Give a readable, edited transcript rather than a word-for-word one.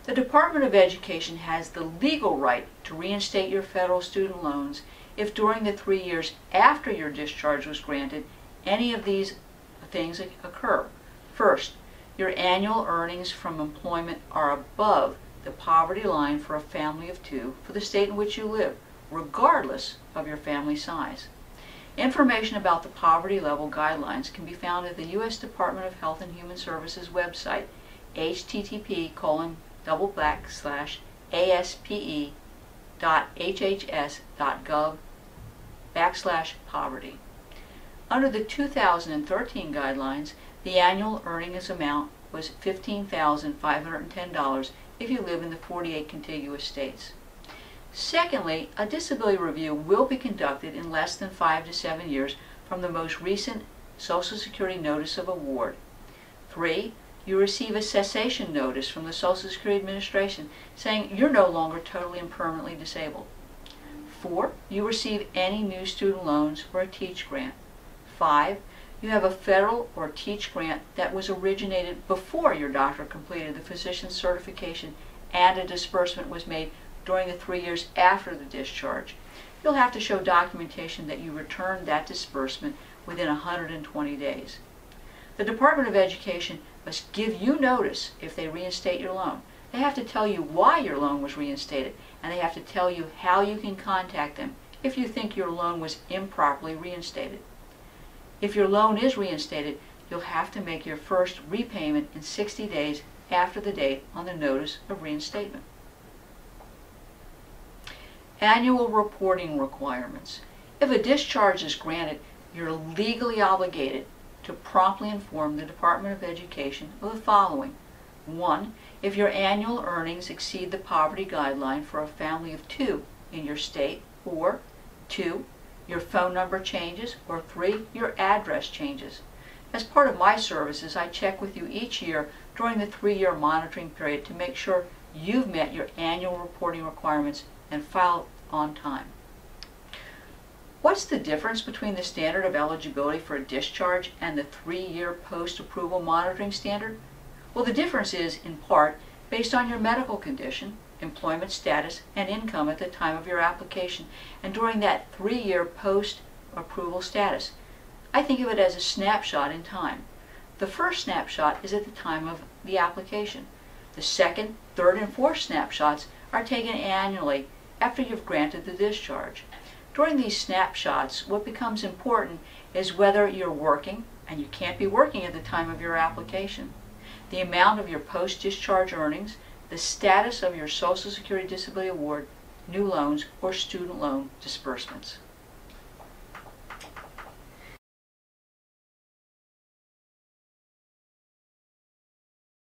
The Department of Education has the legal right to reinstate your federal student loans if during the 3 years after your discharge was granted, any of these things occur. First, your annual earnings from employment are above the poverty line for a family of 2 for the state in which you live, regardless of your family size. Information about the poverty level guidelines can be found at the U.S. Department of Health and Human Services website, http://aspe.hhs.gov/poverty. Under the 2013 guidelines, the annual earnings amount was $15,510 if you live in the 48 contiguous states. Secondly, a disability review will be conducted in less than 5 to 7 years from the most recent Social Security Notice of Award. 3. You receive a cessation notice from the Social Security Administration saying you're no longer totally and permanently disabled. 4. You receive any new student loans or a TEACH grant. 5. You have a federal or TEACH grant that was originated before your doctor completed the physician's certification and a disbursement was made during the 3 years after the discharge. You'll have to show documentation that you returned that disbursement within 120 days. The Department of Education must give you notice if they reinstate your loan. They have to tell you why your loan was reinstated, and they have to tell you how you can contact them if you think your loan was improperly reinstated. If your loan is reinstated, you'll have to make your first repayment in 60 days after the date on the notice of reinstatement. Annual reporting requirements. If a discharge is granted, you're legally obligated to promptly inform the Department of Education of the following. 1. If your annual earnings exceed the poverty guideline for a family of 2 in your state, or 2. Your phone number changes, or 3. Your address changes. As part of my services, I check with you each year during the 3-year monitoring period to make sure you've met your annual reporting requirements and filed on time. What's the difference between the standard of eligibility for a discharge and the 3-year post-approval monitoring standard? Well, the difference is, in part, based on your medical condition, employment status, and income at the time of your application and during that 3-year post-approval status. I think of it as a snapshot in time. The first snapshot is at the time of the application. The second, third, and fourth snapshots are taken annually after you've granted the discharge. During these snapshots, what becomes important is whether you're working, and you can't be working at the time of your application, the amount of your post-discharge earnings, the status of your Social Security Disability Award, new loans, or student loan disbursements.